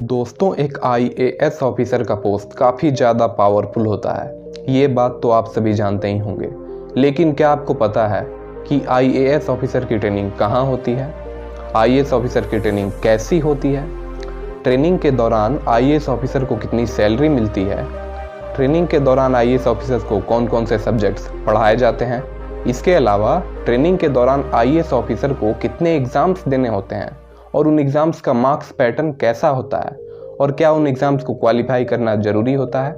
दोस्तों, एक IAS officer का पोस्ट काफ़ी ज़्यादा पावरफुल होता है। ये बात तो आप सभी जानते ही होंगे, लेकिन क्या आपको पता है कि आईएएस ऑफिसर की ट्रेनिंग कहाँ होती है? आईएएस ऑफिसर की ट्रेनिंग कैसी होती है? ट्रेनिंग के दौरान आईएएस ऑफिसर को कितनी सैलरी मिलती है? ट्रेनिंग के दौरान आईएएस ऑफिसर्स को कौन कौन से सब्जेक्ट्स पढ़ाए जाते हैं? इसके अलावा ट्रेनिंग के दौरान आईएएस ऑफिसर को कितने एग्ज़ाम्स देने होते हैं और उन एग्ज़ाम्स का मार्क्स पैटर्न कैसा होता है और क्या उन एग्ज़ाम्स को क्वालिफाई करना ज़रूरी होता है?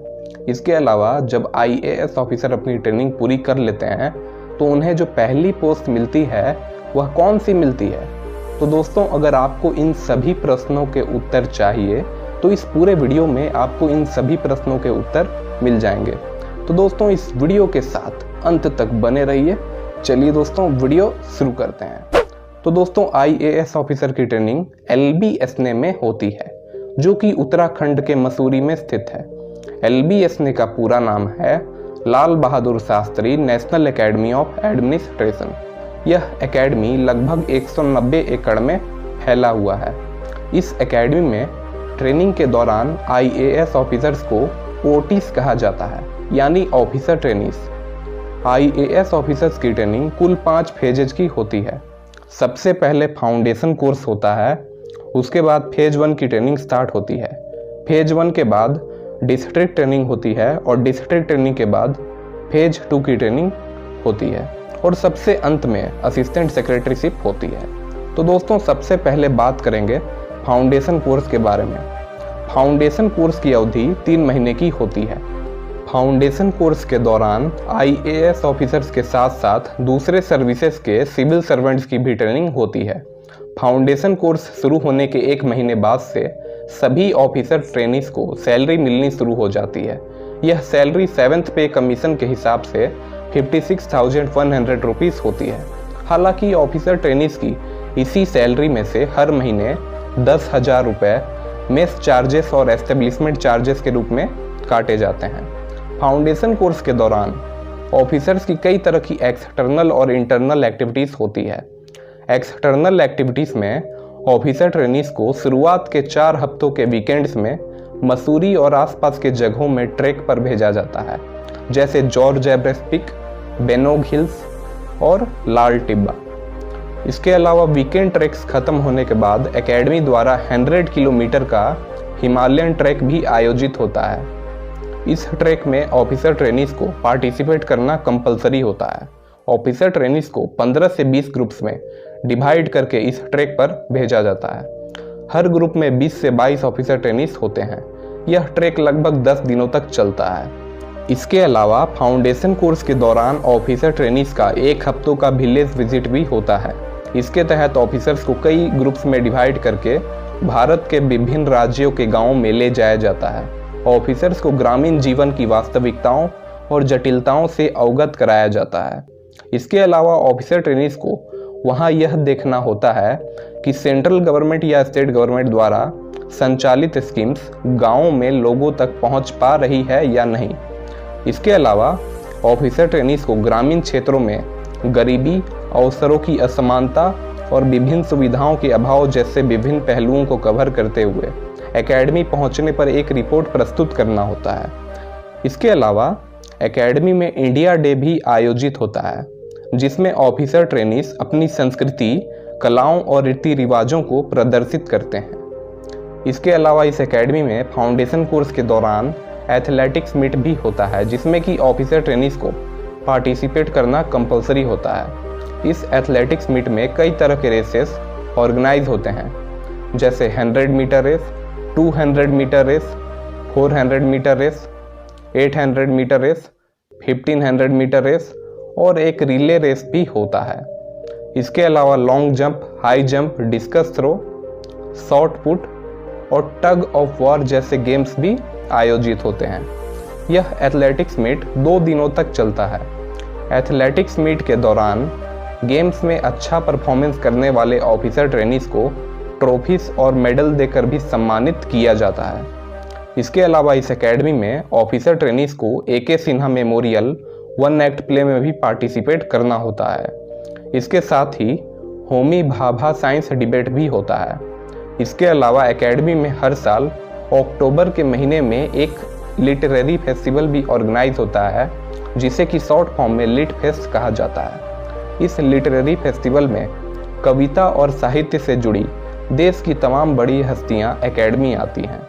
इसके अलावा जब आईएएस ऑफिसर अपनी ट्रेनिंग पूरी कर लेते हैं तो उन्हें जो पहली पोस्ट मिलती है वह कौन सी मिलती है? तो दोस्तों, अगर आपको इन सभी प्रश्नों के उत्तर चाहिए तो इस पूरे वीडियो में आपको इन सभी प्रश्नों के उत्तर मिल जाएंगे। तो दोस्तों, इस वीडियो के साथ अंत तक बने रहिए। चलिए दोस्तों, वीडियो शुरू करते हैं। तो दोस्तों, आईएएस ऑफिसर की ट्रेनिंग एलबीएसने में होती है, जो कि उत्तराखंड के मसूरी में स्थित है। एलबीएसने का पूरा नाम है Lal Bahadur Shastri national academy of administration. यह एकेडमी लगभग 190 एकड़ में फैला हुआ है। इस एकेडमी में ट्रेनिंग के दौरान आईएएस ऑफिसर्स को ओटीस कहा जाता है, यानी ऑफिसर ट्रेनीज। आईएएस ऑफिसर्स की ट्रेनिंग कुल 5 फेजेज की होती है। सबसे पहले फाउंडेशन कोर्स होता है, उसके बाद फेज 1 की ट्रेनिंग स्टार्ट होती है। फेज 1 के बाद डिस्ट्रिक्ट ट्रेनिंग होती है और डिस्ट्रिक्ट ट्रेनिंग के बाद फेज 2 की ट्रेनिंग होती है और सबसे अंत में असिस्टेंट सेक्रेटरीशिप होती है। तो दोस्तों, सबसे पहले बात करेंगे फाउंडेशन कोर्स के बारे में। फाउंडेशन कोर्स की अवधि 3 महीने की होती है। फाउंडेशन कोर्स के दौरान आईएएस ऑफिसर्स के साथ साथ दूसरे सर्विसेज के सिविल सर्वेंट्स की भी ट्रेनिंग होती है। फाउंडेशन कोर्स शुरू होने के 1 महीने बाद से सभी ऑफिसर ट्रेनीज को सैलरी मिलनी शुरू हो जाती है। यह सैलरी 7th पे कमीशन के हिसाब से 56,100 रुपीज़ होती है। हालांकि ऑफिसर ट्रेनीज की इसी सैलरी में से हर महीने 10,000 रुपये मेस चार्जेस और एस्टेब्लिशमेंट चार्जेस के रूप में काटे जाते हैं। फाउंडेशन कोर्स के दौरान ऑफिसर्स की कई तरह की एक्सटर्नल और इंटरनल एक्टिविटीज़ होती है। एक्सटर्नल एक्टिविटीज़ में ऑफिसर ट्रेनीज को शुरुआत के 4 हफ्तों के वीकेंड्स में मसूरी और आसपास के जगहों में ट्रैक पर भेजा जाता है, जैसे George Everest peak, Benog hills और लाल टिब्बा। इसके अलावा वीकेंड ट्रैक्स खत्म होने के बाद एकेडमी द्वारा 100 किलोमीटर का हिमालयन ट्रैक भी आयोजित होता है। इस ट्रैक में ऑफिसर ट्रेनीज को पार्टिसिपेट करना कंपलसरी होता है। ऑफिसर ट्रेनीज को 15 से 20 ग्रुप्स में डिवाइड करके इस ट्रैक पर भेजा जाता है। हर ग्रुप में 20 से 22 ऑफिसर ट्रेनीज होते हैं। यह ट्रैक लगभग 10 दिनों तक चलता है। इसके अलावा फाउंडेशन कोर्स के दौरान ऑफिसर ट्रेनीज का 1 हफ्तों का विलेज विजिट भी होता है। इसके तहत ऑफिसर्स को कई ग्रुप्स में डिवाइड करके भारत के विभिन्न राज्यों के गाँवों में ले जाया जाता है। ऑफिसर्स को ग्रामीण जीवन की वास्तविकताओं और जटिलताओं से अवगत कराया जाता है। इसके अलावा ऑफिसर ट्रेनीज को वहां यह देखना होता है कि सेंट्रल गवर्नमेंट या स्टेट गवर्नमेंट द्वारा संचालित स्कीम्स गांवों में लोगों तक पहुंच पा रही है या नहीं। इसके अलावा ऑफिसर ट्रेनीज को ग्रामीण क्षेत्रों में गरीबी, अवसरों की असमानता और विभिन्न सुविधाओं के अभाव जैसे विभिन्न पहलुओं को कवर करते हुए एकेडमी पहुंचने पर एक रिपोर्ट प्रस्तुत करना होता है। इसके अलावा एकेडमी में इंडिया डे भी आयोजित होता है, जिसमें ऑफिसर ट्रेनीज अपनी संस्कृति, कलाओं और रीति रिवाजों को प्रदर्शित करते हैं। इसके अलावा इस एकेडमी में फाउंडेशन कोर्स के दौरान एथलेटिक्स मीट भी होता है, जिसमें कि ऑफिसर ट्रेनीज को पार्टिसिपेट करना कंपलसरी होता है। इस एथलेटिक्स मीट में कई तरह के रेसेस ऑर्गेनाइज होते हैं, जैसे 100 metre race, 200 metre race, 400 metre race, 800 metre race, 1500 metre race और एक रिले रेस भी होता है। इसके अलावा long jump, high jump, discus throw, shot put और टग ऑफ वॉर जैसे गेम्स भी आयोजित होते हैं। यह एथलेटिक्स मीट 2 दिनों तक चलता है। एथलेटिक्स मीट के दौरान गेम्स में अच्छा परफॉर्मेंस करने वाले ऑफिसर ट्रेनीज को ट्रॉफीज और मेडल देकर भी सम्मानित किया जाता है। इसके अलावा इस एकेडमी में ऑफिसर ट्रेनीज को एके सिन्हा मेमोरियल 1 एक्ट प्ले में भी पार्टिसिपेट करना होता है। इसके साथ ही होमी भाभा साइंस डिबेट भी होता है। इसके अलावा एकेडमी में हर साल अक्टूबर के महीने में एक लिटरेरी फेस्टिवल भी ऑर्गेनाइज होता है, जिसे कि शॉर्ट फॉर्म में लिट फेस्ट कहा जाता है। इस लिटरेरी फेस्टिवल में कविता और साहित्य से जुड़ी देश की तमाम बड़ी हस्तियां एकेडमी आती हैं।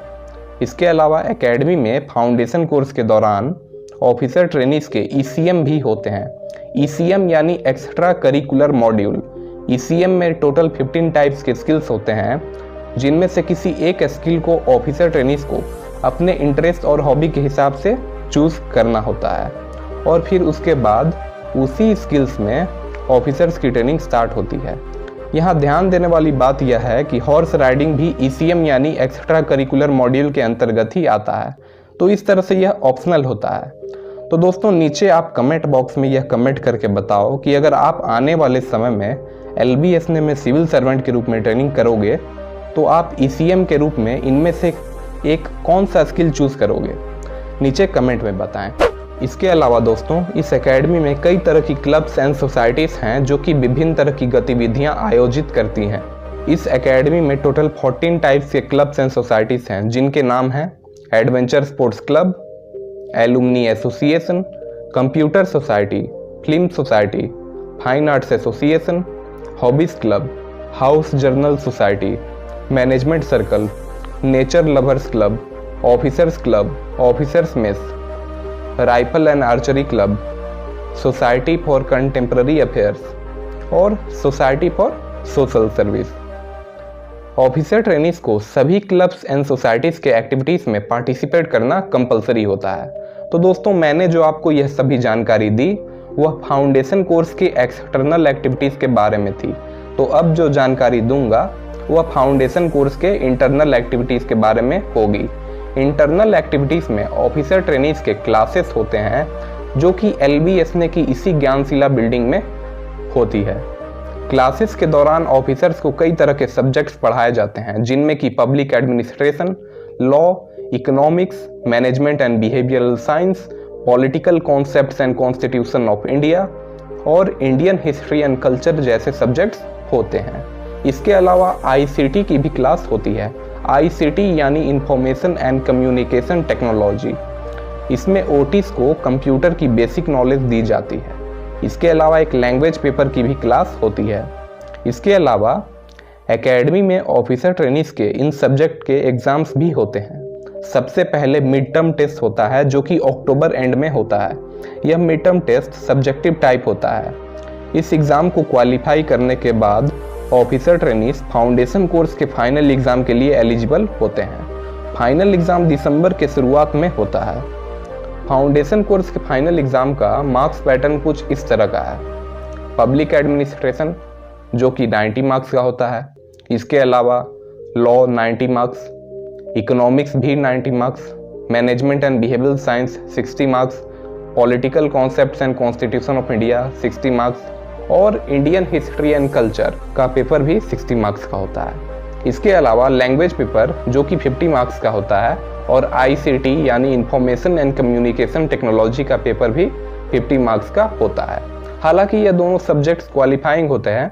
इसके अलावा एकेडमी में फाउंडेशन कोर्स के दौरान ऑफिसर ट्रेनीज के ECM भी होते हैं। ECM यानी एक्स्ट्रा करिकुलर मॉड्यूल। ECM में टोटल 15 टाइप्स के स्किल्स होते हैं, जिनमें से किसी एक स्किल को ऑफिसर ट्रेनीज को अपने इंटरेस्ट और हॉबी के हिसाब से चूज करना होता है और फिर उसके बाद उसी स्किल्स में ऑफिसर्स की ट्रेनिंग स्टार्ट होती है। यहाँ ध्यान देने वाली बात यह है कि हॉर्स राइडिंग भी ECM यानी एक्स्ट्रा करिकुलर मॉड्यूल के अंतर्गत ही आता है, तो इस तरह से यह ऑप्शनल होता है। तो दोस्तों नीचे आप कमेंट बॉक्स में यह कमेंट करके बताओ कि अगर आप आने वाले समय में LBSN में सिविल सर्वेंट के रूप में ट्रेनिंग करोगे तो आप ECM के रूप में इनमें से एक कौन सा स्किल चूज करोगे, नीचे कमेंट में बताएं। इसके अलावा दोस्तों इस एकेडमी में कई तरह की क्लब्स एंड सोसाइटीज़ हैं जो कि विभिन्न तरह की गतिविधियां आयोजित करती हैं। इस एकेडमी में टोटल 14 टाइप्स के क्लब्स एंड सोसाइटीज़ हैं, जिनके नाम हैं adventure sports club, alumni association, computer society, film society, fine arts association, hobbies club, house journal society, management circle, nature lovers club, officers club, officers mess, rifle and archery club, society for contemporary affairs और society for social service. Officer trainees को सभी clubs and societies के activities में participate करना compulsory होता है। तो दोस्तों मैंने जो आपको यह सभी जानकारी दी वह फाउंडेशन कोर्स की एक्सटर्नल एक्टिविटीज़ के बारे में थी। तो अब जो जानकारी दूंगा वह फाउंडेशन कोर्स के इंटरनल एक्टिविटीज़ के बारे में होगी। इंटरनल एक्टिविटीज़ में ऑफिसर ट्रेनीज के क्लासेस होते हैं जो कि LBSN की इसी ज्ञानशिला बिल्डिंग में होती है। क्लासेस के दौरान ऑफिसर्स को कई तरह के सब्जेक्ट्स पढ़ाए जाते हैं, जिनमें कि public administration, law, economics, management and behavioural science, political concepts and constitution of India और इंडियन हिस्ट्री एंड कल्चर जैसे सब्जेक्ट्स होते हैं। इसके अलावा ICT की भी क्लास होती है। ICT यानी इंफॉर्मेशन एंड कम्युनिकेशन टेक्नोलॉजी। इसमें OTs को कंप्यूटर की बेसिक नॉलेज दी जाती है। इसके अलावा एक लैंग्वेज पेपर की भी क्लास होती है। इसके अलावा एकेडमी में ऑफिसर ट्रेनीज के इन सब्जेक्ट के एग्जाम्स भी होते हैं। सबसे पहले मिड टर्म टेस्ट होता है जो कि अक्टूबर एंड में होता है। यह mid term test subjective type होता है। इस एग्ज़ाम को क्वालिफाई करने के बाद ऑफिसर ट्रेनीज फाउंडेशन कोर्स के फाइनल एग्ज़ाम के लिए एलिजिबल होते हैं। फाइनल एग्ज़ाम दिसंबर के शुरुआत में होता है। फाउंडेशन कोर्स के फाइनल एग्ज़ाम का मार्क्स पैटर्न कुछ इस तरह का है। पब्लिक एडमिनिस्ट्रेशन जो कि 90 मार्क्स का होता है। इसके अलावा लॉ 90 मार्क्स, इकोनॉमिक्स भी 90 marks, management and behavioural science 60 marks, political concepts and constitution of India 60 marks और इंडियन हिस्ट्री एंड कल्चर का पेपर भी 60 मार्क्स का होता है। इसके अलावा लैंग्वेज पेपर जो कि 50 मार्क्स का होता है और ICT यानी इंफॉर्मेशन एंड कम्युनिकेशन टेक्नोलॉजी का पेपर भी 50 मार्क्स का होता है। हालांकि ये दोनों सब्जेक्ट्स क्वालिफाइंग होते हैं।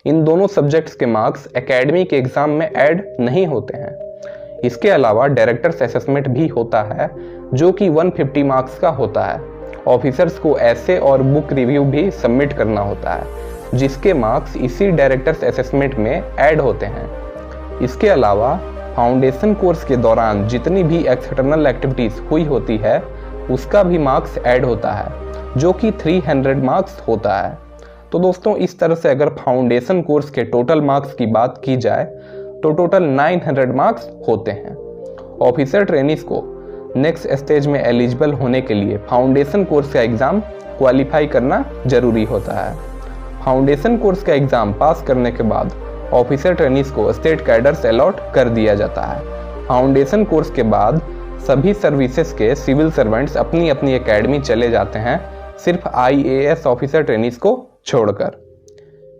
इन दोनों सब्जेक्ट्स के मार्क्स एकेडमी के एग्जाम में ऐड नहीं होते हैं। इसके अलावा डायरेक्टर्स असेसमेंट भी होता है जो कि 150 मार्क्स का होता है। ऑफिसर्स को ऐसे और बुक रिव्यू भी सबमिट करना होता है, जिसके मार्क्स इसी डायरेक्टर्स असेसमेंट में ऐड होते हैं। इसके अलावा फाउंडेशन कोर्स के दौरान जितनी भी एक्सटर्नल एक्टिविटीज हुई होती है उसका भी मार्क्स ऐड होता है, जो कि 300 मार्क्स होता है। तो दोस्तों इस तरह से अगर फाउंडेशन कोर्स के टोटल मार्क्स की बात की जाए तो टोटल 900 मार्क्स होते हैं। ऑफिसर ट्रेनीज को नेक्स्ट स्टेज में एलिजिबल होने के लिए फाउंडेशन कोर्स का एग्ज़ाम क्वालिफाई करना जरूरी होता है। फाउंडेशन कोर्स का एग्ज़ाम पास करने के बाद ऑफिसर ट्रेनीज को स्टेट कैडर्स अलॉट कर दिया जाता है। फाउंडेशन कोर्स के बाद सभी सर्विसेज के सिविल सर्वेंट्स अपनी अपनी एकेडमी चले जाते हैं, सिर्फ IAS ऑफिसर ट्रेनीज को छोड़कर।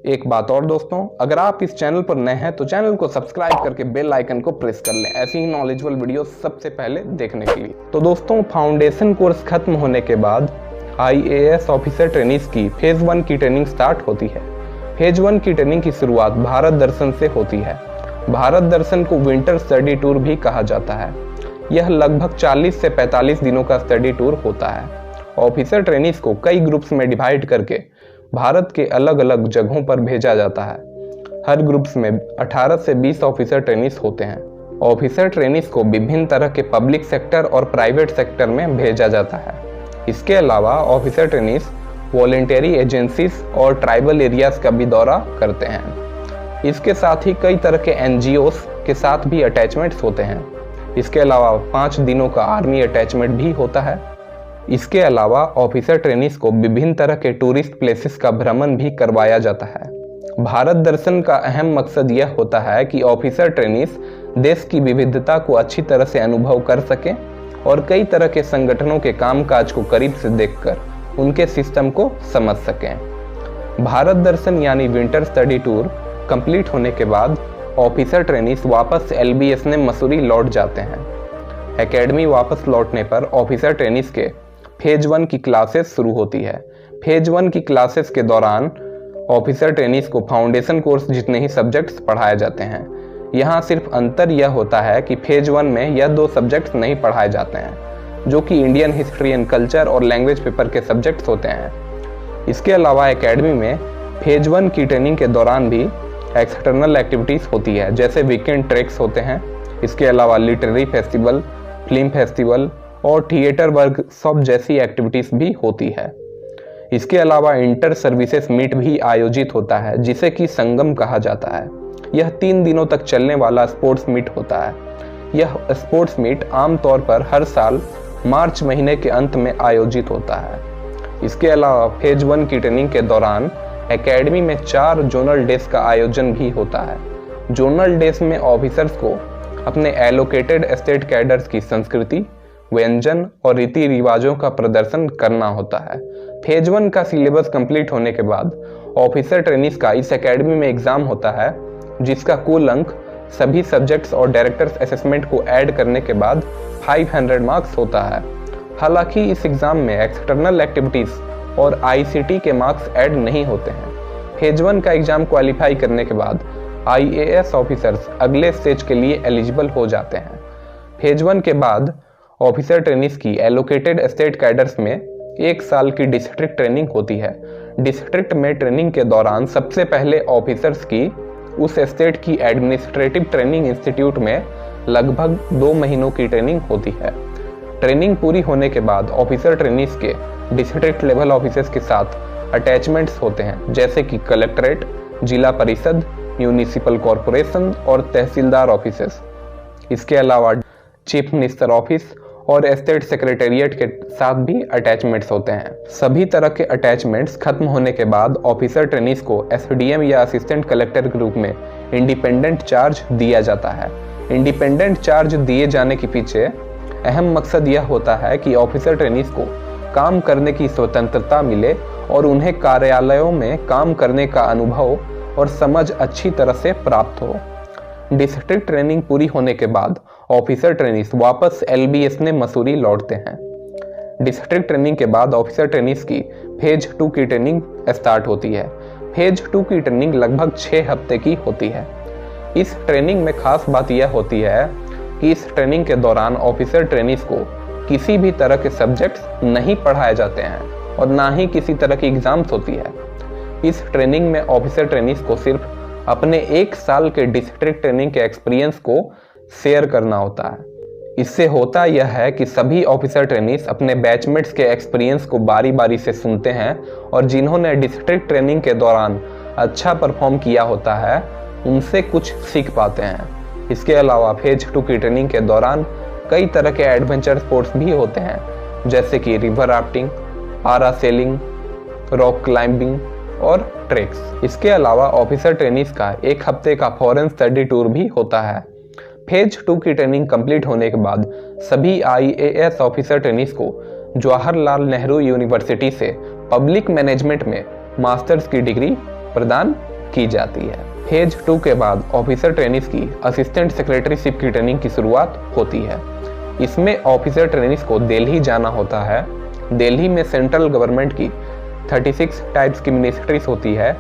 एक बात और दोस्तों, अगर आप इस चैनल पर नए हैं तो चैनल को सब्सक्राइब करके बेल आइकन को प्रेस कर लें ऐसी ही नॉलेजेबल वीडियो सबसे पहले देखने के लिए। तो दोस्तों फाउंडेशन कोर्स खत्म होने के बाद IAS ऑफिसर ट्रेनीज की फेज 1 की ट्रेनिंग स्टार्ट होती है। फेज 1 की ट्रेनिंग की शुरुआत भारत दर्शन से होती है भारत दर्शन को विंटर स्टडी टूर भी कहा जाता है। यह लगभग 40 से 45 दिनों का स्टडी टूर होता है। ऑफिसर ट्रेनीज को कई ग्रुप्स में डिवाइड करके भारत के अलग अलग जगहों पर भेजा जाता है। हर ग्रुप्स में 18 से 20 ऑफिसर ट्रेनीज होते हैं। ऑफिसर ट्रेनीज को विभिन्न तरह के पब्लिक सेक्टर और प्राइवेट सेक्टर में भेजा जाता है। इसके अलावा ऑफिसर ट्रेनीज वॉलेंटरी एजेंसीज और ट्राइबल एरियाज का भी दौरा करते हैं। इसके साथ ही कई तरह के NGOs के साथ भी अटैचमेंट्स होते हैं। इसके अलावा 5 दिनों का आर्मी अटैचमेंट भी होता है। इसके अलावा ऑफिसर ट्रेनीज को विभिन्न तरह के टूरिस्ट प्लेसेस का भ्रमण भी करवाया जाता है। भारत दर्शन का अहम मकसद यह होता है कि ऑफिसर ट्रेनीज देश की विविधता को अच्छी तरह से अनुभव कर सकें और कई तरह के संगठनों के कामकाज को करीब से देखकर उनके सिस्टम को समझ सकें। भारत दर्शन यानी विंटर स्टडी टूर कंप्लीट होने के बाद ऑफिसर ट्रेनीज वापस LBS ने मसूरी लौट जाते हैं। एकेडमी वापस लौटने पर ऑफिसर ट्रेनीज के फेज 1 की क्लासेस शुरू होती है। फेज 1 की क्लासेस के दौरान ऑफिसर ट्रेनीज को फाउंडेशन कोर्स जितने ही सब्जेक्ट्स पढ़ाए जाते हैं। यहाँ सिर्फ अंतर यह होता है कि फेज 1 में यह 2 सब्जेक्ट्स नहीं पढ़ाए जाते हैं, जो कि इंडियन हिस्ट्री एंड कल्चर और लैंग्वेज पेपर के सब्जेक्ट्स होते हैं। इसके अलावा एकेडमी में फेज 1 की ट्रेनिंग के दौरान भी एक्सटर्नल एक्टिविटीज़ होती है, जैसे वीकेंड ट्रैक्स होते हैं। इसके अलावा लिटरेरी फेस्टिवल, फिल्म फेस्टिवल और थिएटर वर्कशॉप जैसी एक्टिविटीज़ भी होती है। इसके अलावा इंटर सर्विसेज मीट भी आयोजित होता है, जिसे कि संगम कहा जाता है। यह 3 दिनों तक चलने वाला स्पोर्ट्स मीट होता है। यह स्पोर्ट्स मीट आमतौर पर हर साल मार्च महीने के अंत में आयोजित होता है। इसके अलावा फेज 1 की ट्रेनिंग के दौरान एकेडमी में 4 जोनल डेज का आयोजन भी होता है। जोनल डेज में ऑफिसर्स को अपने एलोकेटेड स्टेट कैडर्स की संस्कृति, व्यंजन और रीति रिवाजों का प्रदर्शन करना होता है। फेज 1 का सिलेबस कंप्लीट होने के बाद ऑफिसर ट्रेनीज का इस एकेडमी में एग्जाम होता है, जिसका कुल अंक सभी सब्जेक्ट्स और डायरेक्टर्स असेसमेंट को ऐड करने के बाद 500 मार्क्स होता है। हालांकि इस एग्जाम में एक्सटर्नल एक्टिविटीज और ICT के मार्क्स ऐड नहीं होते हैं। फेज 1 का एग्जाम क्वालिफाई करने के बाद IAS ऑफिसर्स अगले स्टेज के लिए एलिजिबल हो जाते हैं। फेज 1 के बाद ऑफिसर ट्रेनीज की एलोकेटेड स्टेट कैडर्स में 1 साल की डिस्ट्रिक्ट ट्रेनिंग होती है। डिस्ट्रिक्ट में ट्रेनिंग के दौरान सबसे पहले ऑफिसर्स की उस स्टेट की एडमिनिस्ट्रेटिव ट्रेनिंग इंस्टीट्यूट में लगभग 2 महीनों की ट्रेनिंग होती है। ट्रेनिंग पूरी होने के बाद ऑफिसर ट्रेनीज के डिस्ट्रिक्ट लेवल ऑफिसर्स के साथ अटैचमेंट्स होते हैं, जैसे कि कलेक्ट्रेट, जिला परिषद, म्यूनिसिपल कॉरपोरेशन और तहसीलदार ऑफिसेस। इसके अलावा चीफ मिनिस्टर ऑफिस और स्टेट सेक्रेटेरिएट के साथ भी अटैचमेंट्स होते हैं। सभी तरह के अटैचमेंट्स खत्म होने के बाद ऑफिसर ट्रेनीज को SDM या असिस्टेंट कलेक्टर के रूप में इंडिपेंडेंट चार्ज दिया जाता है। इंडिपेंडेंट चार्ज दिए जाने के पीछे अहम मकसद यह होता है कि ऑफिसर ट्रेनीज को काम करने की स्वतंत्रता मिले और उन्हें कार्यालयों में काम करने का अनुभव और समझ अच्छी तरह से प्राप्त हो। डिस्ट्रिक्ट ट्रेनिंग पूरी होने के बाद ऑफिसर ट्रेनीज वापस LBS ने मसूरी लौटते हैं। डिस्ट्रिक्ट ट्रेनिंग के बाद ऑफिसर ट्रेनीज की फेज 2 की ट्रेनिंग स्टार्ट होती है। फेज 2 की ट्रेनिंग लगभग 6 हफ्ते की होती है। इस ट्रेनिंग में खास बात यह होती है कि इस ट्रेनिंग के दौरान ऑफिसर ट्रेनीज को किसी भी तरह के सब्जेक्ट्स नहीं पढ़ाए जाते हैं और ना ही किसी तरह की एग्जाम्स होती है। इस ट्रेनिंग में ऑफिसर ट्रेनीज को सिर्फ अपने 1 साल के डिस्ट्रिक्ट ट्रेनिंग के एक्सपीरियंस को शेयर करना होता है। इससे होता यह है कि सभी ऑफिसर ट्रेनीज अपने बैचमेट्स के एक्सपीरियंस को बारी बारी से सुनते हैं और जिन्होंने डिस्ट्रिक्ट ट्रेनिंग के दौरान अच्छा परफॉर्म किया होता है उनसे कुछ सीख पाते हैं। इसके अलावा फेज 2 की ट्रेनिंग के दौरान कई तरह के एडवेंचर स्पोर्ट्स भी होते हैं, जैसे कि river rafting, parasailing, rock climbing और ट्रेक्स। इसके अलावा ऑफिसर ट्रेनीज का 1 हफ्ते का फॉरेन स्टडी टूर भी होता है। फेज 2 की ट्रेनिंग कंप्लीट होने के बाद सभी IAS ऑफिसर ट्रेनीज को जवाहरलाल नेहरू यूनिवर्सिटी से पब्लिक मैनेजमेंट में मास्टर्स की डिग्री प्रदान की जाती है। फेज 2 के बाद ऑफिसर ट्रेनीज की असिस्टेंट सेक्रेटरीशिप की ट्रेनिंग की शुरुआत होती है। इसमें ऑफिसर ट्रेनीज को दिल्ली जाना होता है। दिल्ली में सेंट्रल गवर्नमेंट की 36 टाइप्स की मिनिस्ट्रीज होती है,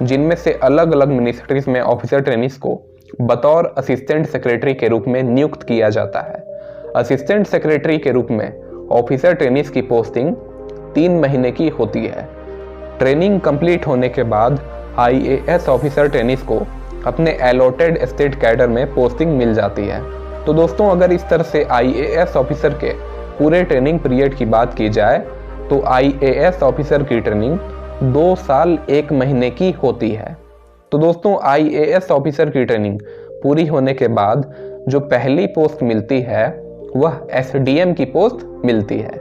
जिनमें से अलग अलग मिनिस्ट्रीज में ऑफिसर ट्रेनीज को बतौर असिस्टेंट सेक्रेटरी के रूप में नियुक्त किया जाता है। असिस्टेंट सेक्रेटरी के रूप में ऑफिसर ट्रेनीज की पोस्टिंग 3 महीने की होती है। ट्रेनिंग कंप्लीट होने के बाद IAS ऑफिसर ट्रेनीज को अपने अलॉटेड स्टेट कैडर में पोस्टिंग मिल जाती है। तो दोस्तों, अगर इस तरह से IAS ऑफिसर के पूरे ट्रेनिंग पीरियड की बात की जाए तो IAS ऑफिसर की ट्रेनिंग 2 साल 1 महीने की होती है। तो दोस्तों, IAS ऑफिसर की ट्रेनिंग पूरी होने के बाद जो पहली पोस्ट मिलती है वह SDM की पोस्ट मिलती है।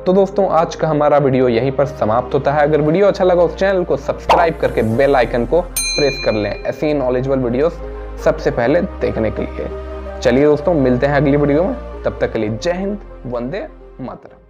तो दोस्तों, आज का हमारा वीडियो यहीं पर समाप्त होता है। अगर वीडियो अच्छा लगा उस चैनल को सब्सक्राइब करके बेल आइकन को प्रेस कर लें ऐसी नॉलेजेबल वीडियोस सबसे पहले देखने के लिए। चलिए दोस्तों, मिलते हैं अगली वीडियो में। तब तक के लिए जय हिंद, वंदे मातरम।